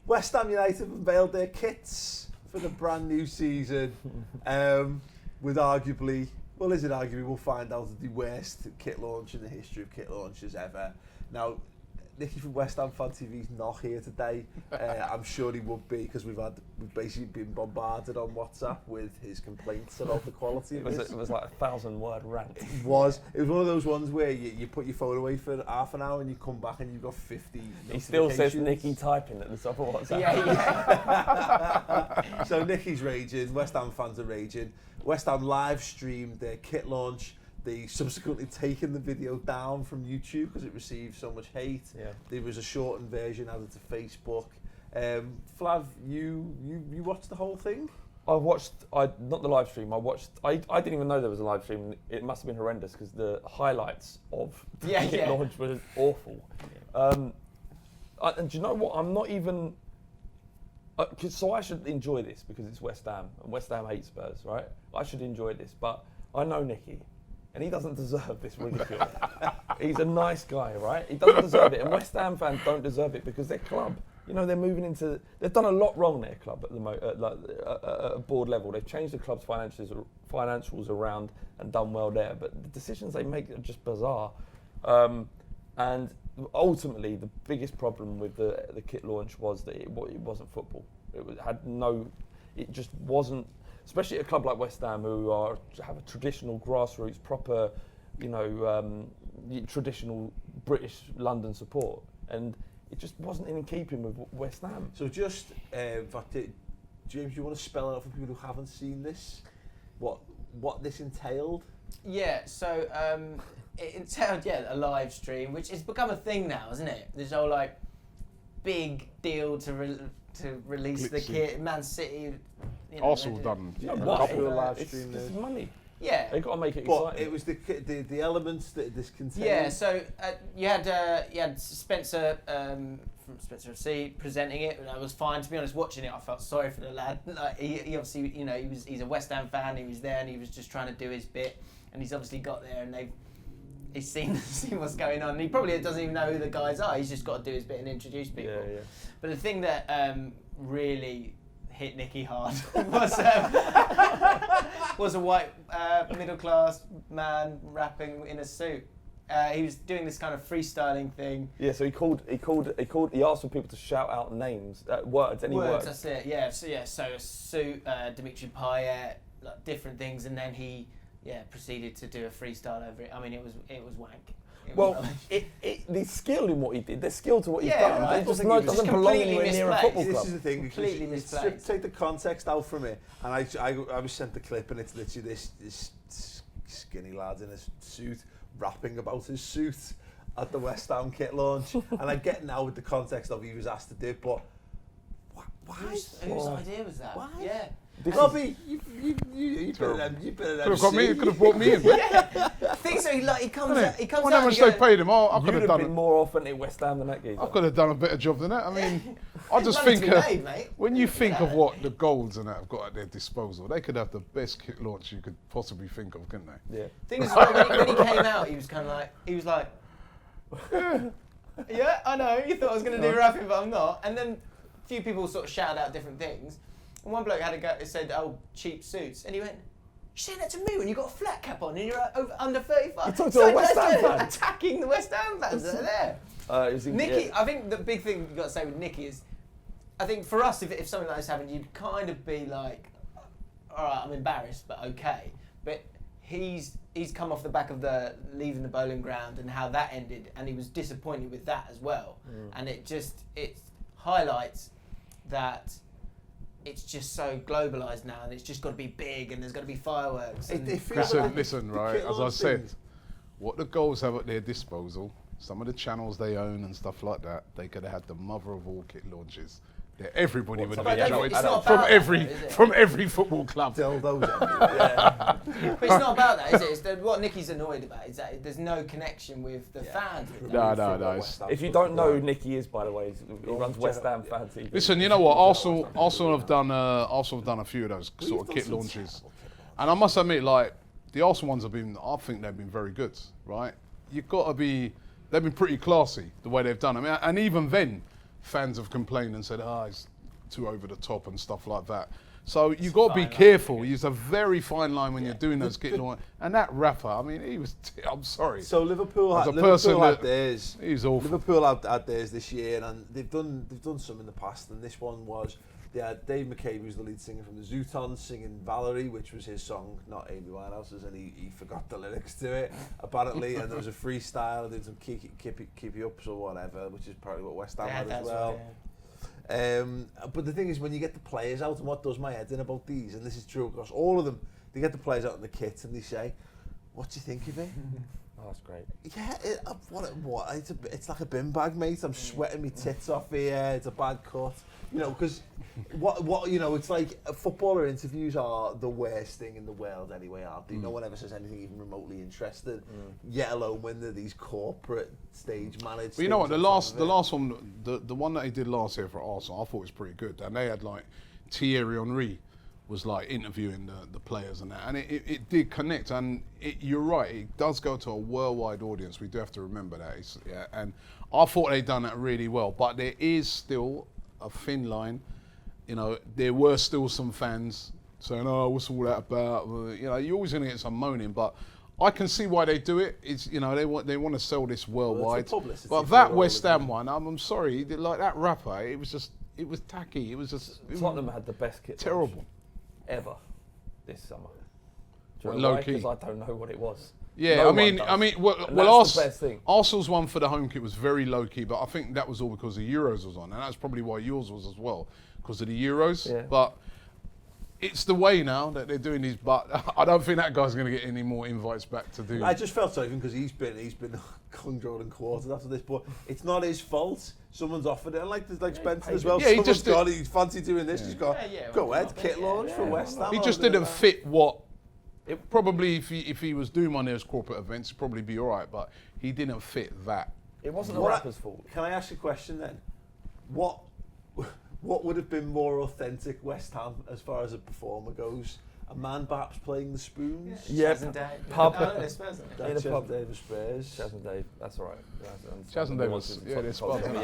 West Ham United unveiled their kits for the brand new season with arguably, well, is it arguably, we'll find out, the worst kit launch in the history of kit launches ever. Now, Nicky from West Ham Fan TV is not here today. I'm sure he would be, because we've basically been bombarded on WhatsApp with his complaints about the quality of it. It was like a 1,000-word rant. It was one of those ones where you put your phone away for half an hour and you come back and you've got 50 He still says Nicky typing at the top of WhatsApp. Yeah. So Nicky's raging, West Ham fans are raging. West Ham live streamed their kit launch. They subsequently taken the video down from YouTube because it received so much hate. Yeah. There was a shortened version added to Facebook. Flav, you watched the whole thing? I watched, not the live stream, I didn't even know there was a live stream. It must have been horrendous because the highlights of the kit launch were awful. And do you know what, I'm not even, so I should enjoy this because it's West Ham, and West Ham hate Spurs, right? I should enjoy this, but I know Nicky, and he doesn't deserve this ridicule. He's a nice guy, right? He doesn't deserve it, and West Ham fans don't deserve it because their club, you know, they're moving into, they've done a lot wrong, their club, at a board level. They've changed the club's financials around and done well there, but the decisions they make are just bizarre. And ultimately, the biggest problem with the kit launch was that it wasn't football. It just wasn't, especially at a club like West Ham, who have a traditional grassroots, proper, you know, traditional British London support, and it just wasn't in keeping with West Ham. So just, James, do you want to spell it out for people who haven't seen this? What this entailed? Yeah, so it entailed a live stream, which has become a thing now, isn't it? This whole like big deal to release the kit. Man City, you know, Arsenal done Yeah, a what? couple of live It's stream. money. Yeah. They got to make it But exciting. it was the elements that this contained. Yeah, so you had Spencer from Spencer FC presenting it, and I was fine. To be honest, watching it, I felt sorry for the lad. Like he obviously, you know, he's a West Ham fan. He was there, and he was just trying to do his bit. And he's obviously got there, and he's seen what's going on. And he probably doesn't even know who the guys are. He's just got to do his bit and introduce people. Yeah. But the thing that really hit Nicky hard was a white middle class man rapping in a suit. He was doing this kind of freestyling thing. Yeah, so he asked for people to shout out names, words, any words. That's it. Yeah. So a suit, Dimitri Payet, like different things, and then he proceeded to do a freestyle over it. I mean, it was wank. The skill in what he did, there's skill to what he's Yeah, done. right. It just doesn't belong anywhere near a football This club. is the thing. Completely misplaced. Take the context out from it, and I was sent the clip, and it's literally this skinny lad in a suit rapping about his suit at the West Ham kit launch. And I get now with the context of he was asked to do it, but why? Whose idea was that? Why? Yeah. Robbie, you better than Could have got me. Could have brought me in. I think so. He comes out. He comes When out. how And much they goes, paid him, I You'd could have have done been more authentic West Ham than that geezer. I could have done a better job than that. I mean, I just money think to be made, mate. when you think of what the golds and that have got at their disposal, they could have the best kit launch you could possibly think of, couldn't they? Yeah. Thing is, when he came out, he was kind of like, yeah, I know. You thought I was going to do rapping, but I'm not. And then a few people sort of shouted out different things. And one bloke had a go. It said, "Oh, cheap suits," and he went, "You're saying that to me when you got a flat cap on and you're under 35." You talked to a West Ham fan. Attacking the West Ham fans that are there. Nicky, yeah. I think the big thing you've got to say with Nicky is, I think for us, if something like this happened, you'd kind of be like, all right, I'm embarrassed, but okay. But he's come off the back of the leaving the bowling ground and how that ended, and he was disappointed with that as well. And it highlights that it's just so globalised now, and it's just got to be big, and there's got to be fireworks. Listen, right, as I said, what the goals have at their disposal, some of the channels they own and stuff like that, they could have had the mother of all kit launches. Everybody would have enjoyed from every football club. Dildos. But it's not about that, is it? It's what Nicky's annoyed about is that there's no connection with the fans. No. If you don't know who Nicky is, by the way, he runs West Ham Fan TV. Listen, you know what? Arsenal have done a few of those sort of kit launches, and I must admit, like the Arsenal ones I think they've been very good, right? They've been pretty classy the way they've done. I mean, and even then, fans have complained and said, it's too over the top and stuff like that. So you've got to be careful. It's a very fine line when you're doing those kit launch. And that rapper, I mean, he was. I'm sorry. So Liverpool had theirs. He was awful. Liverpool had theirs this year, and they've done some in the past. And this one was they had Dave McCabe, who's the lead singer from the Zootons, singing Valerie, which was his song, not Amy Winehouse's, and he forgot the lyrics to it apparently. And there was a freestyle, and there was some keep you ups or whatever, which is probably what West Ham had as well. But the thing is, when you get the players out, and what does my head in about these, and this is true across all of them, they get the players out in the kit and they say, "What do you think of it?" Oh, that's great. Yeah, what? It's like a bin bag, mate. I'm sweating my tits off here. It's a bad cut, you know. Because what you know, it's like footballer interviews are the worst thing in the world anyway, aren't they? No one ever says anything even remotely interested, yet alone when they're these corporate stage managed. But you know what? The last one, the one that he did last year for Arsenal, I thought was pretty good. And they had like Thierry Henry was like interviewing the players and that, and it did connect. And you're right, it does go to a worldwide audience. We do have to remember that. And I thought they'd done that really well. But there is still a thin line. You know, there were still some fans saying, "Oh, what's all that about?" You know, you're always going to get some moaning, but I can see why they do it. It's, you know, they want to sell this worldwide. But that West Ham one, I'm sorry, like that rapper, it was tacky. It was just Tottenham had the best kit. Terrible. Ever this summer. Low key. Because I don't know what it was. Yeah, No well, the best thing. Arsenal's one for the home kit was very low key, but I think that was all because the Euros was on, and that's probably why yours was as well, because of the Euros. Yeah. But it's the way now that they're doing these. But I don't think that guy's going to get any more invites back to do. I just felt sorry for him because he's been controlled and quartered after this, but it's not his fault. Someone's offered it, and like Spencer as well. Yeah, he's fancy doing this. He's got go ahead, kit launch for West Ham. He just didn't fit what. It probably, if he was doing one of those corporate events, it'd probably be all right. But he didn't fit that. It wasn't the rapper's fault. Can I ask you a question then? What would have been more authentic West Ham as far as a performer goes? A man perhaps playing the spoons? Yeah, pub. Chas and Dave of Spurs. Chas and Dave, that's all right. Chas and Dave was, they're spot on.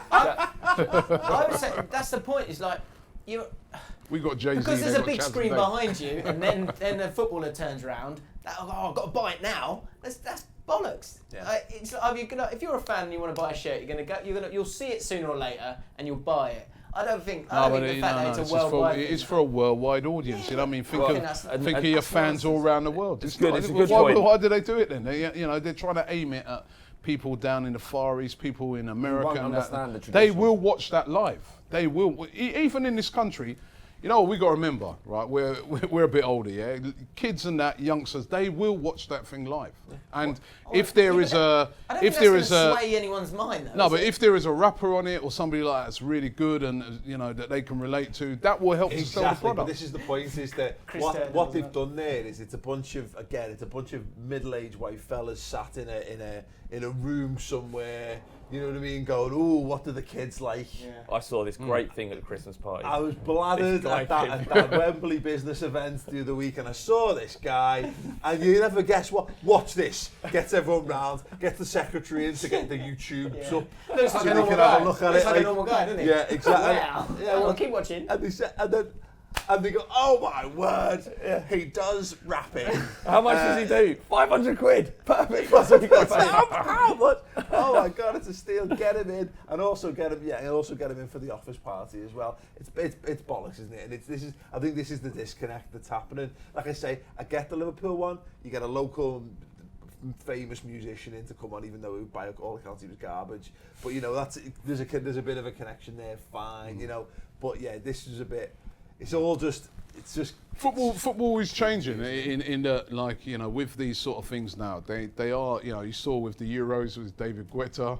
I would say that's the point. Is like we got Jay-Z. Because there's a big screen behind you, and then the footballer turns around. I've got to buy it now. That's bollocks. Yeah. It's like, if you're a fan and you want to buy a shirt, you'll see it sooner or later, and you'll buy it. I don't think the fact that it's a worldwide. It's for a worldwide audience. Yeah. You know what I mean? Think of your fans all around the world. It's good. It's a good point. Why do they do it then? They're trying to aim it at people down in the Far East, people in America. And they will watch that live. They will. Even in this country, you know, we got to remember, right? We're a bit older, yeah. Kids and that youngsters, they will watch that thing live. And if there is sway anyone's mind, though, no, but if there is a rapper on it or somebody like that's really good and you know that they can relate to, that will help to sell the product. But this is the point: is that what they've done there is it's a bunch of middle-aged white fellas sat in a room somewhere. You know what I mean? Going, ooh, what do the kids like? Yeah. I saw this great thing at the Christmas party. I was bladdered at that Wembley business event the other week, and I saw this guy, and you never guess what. Watch this. Gets everyone round, gets the secretary in to get the YouTubes up. Looks like so a normal can guy. have a look at Looks like a normal guy, doesn't he? Yeah, exactly. Wow. Yeah, well, keep watching. And they go, oh my word, he does rap it. How much does he do? 500 quid. Perfect. How much? Oh my God, it's a steal. Get him in, and also get him in for the office party as well. It's bollocks, isn't it? And I think this is the disconnect that's happening. Like I say, I get the Liverpool one. You get a local famous musician in to come on, even though by all accounts he was garbage. But you know, there's a bit of a connection there. Fine, you know. But yeah, this is a bit. It's just football is changing in the, like, you know, with these sort of things now. They are, you know, you saw with the Euros with David Guetta,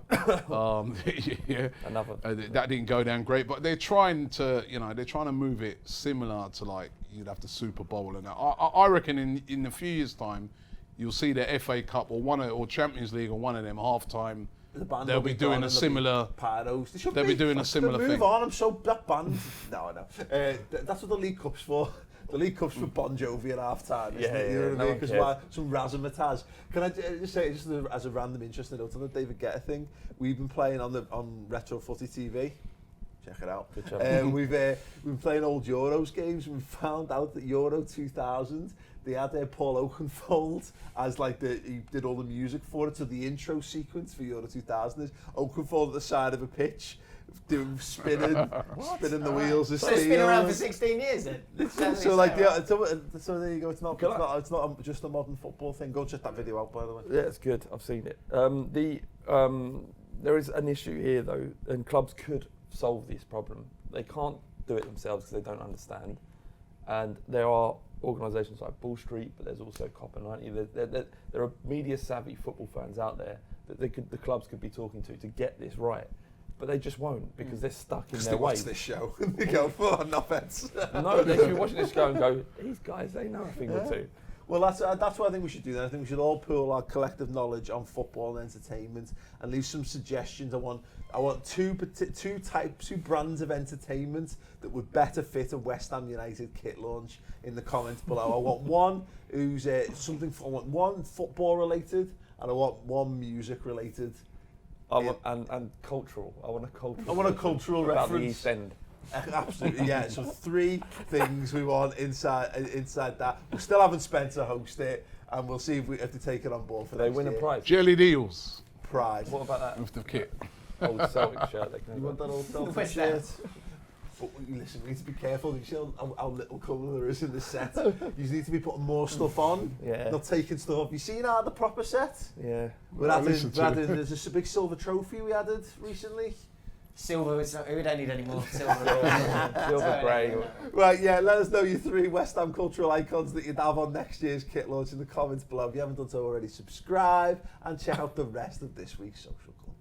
that didn't go down great, but they're trying to move it similar to like you'd have the Super Bowl and that. I reckon in a few years' time you'll see the FA Cup or Champions League or one of them halftime. They'll be doing a similar. They'll be doing a similar thing. Move on. I'm so that band. No, I know. That's what the League Cup's for. The League Cup's for Bon Jovi at half time, isn't it? You know what I mean? Because some razzmatazz. Can I just say, just as a random interesting note on the David Guetta thing? We've been playing on Retro Footy TV. Check it out. Good job. We've been playing old Euros games, and we found out that Euro 2000, they had Paul Oakenfold as like he did all the music for it. So the intro sequence for Euro 2000 is Oakenfold at the side of a pitch, spinning the wheels of So steel. it's been around for 16 years then? So like so there you go. It's not just a modern football thing. Go check that video out, by the way. Yeah, it's good. I've seen it. There is an issue here though, and clubs could solve this problem. They can't do it themselves because they don't understand. And there are organisations like Bull Street, but there's also Copper 90. There are media savvy football fans out there that the clubs could be talking to get this right. But they just won't because they're stuck in their ways. Watch this show and they go, "Oh, no offence." No, they should be watching this show and go, "These guys, they know a thing or two." Well, that's what I think we should do then. I think we should all pool our collective knowledge on football and entertainment and leave some suggestions. I want two brands of entertainment that would better fit a West Ham United kit launch in the comments below. I want one who's I want one football related, and I want one music related. And cultural. I want a cultural reference. About the East End. Absolutely, yeah. So 3 things we want inside that. We still haven't Spencer host it, and we'll see if they take it on board for they win year. a prize. Jelly Deals. Prize. What about that? With the kit. Old Celtic shirt. They can You want that old Celtic shirt? But listen, we need to be careful. You see how little colour there is in the set. You need to be putting more stuff on, not taking stuff off. You seen the proper set? Yeah. There's a big silver trophy we added recently. Silver, we don't need any more silver. Silver grey. Right, yeah, let us know your 3 West Ham cultural icons that you'd have on next year's kit launch in the comments below. If you haven't done so already, subscribe and check out the rest of this week's Social Club.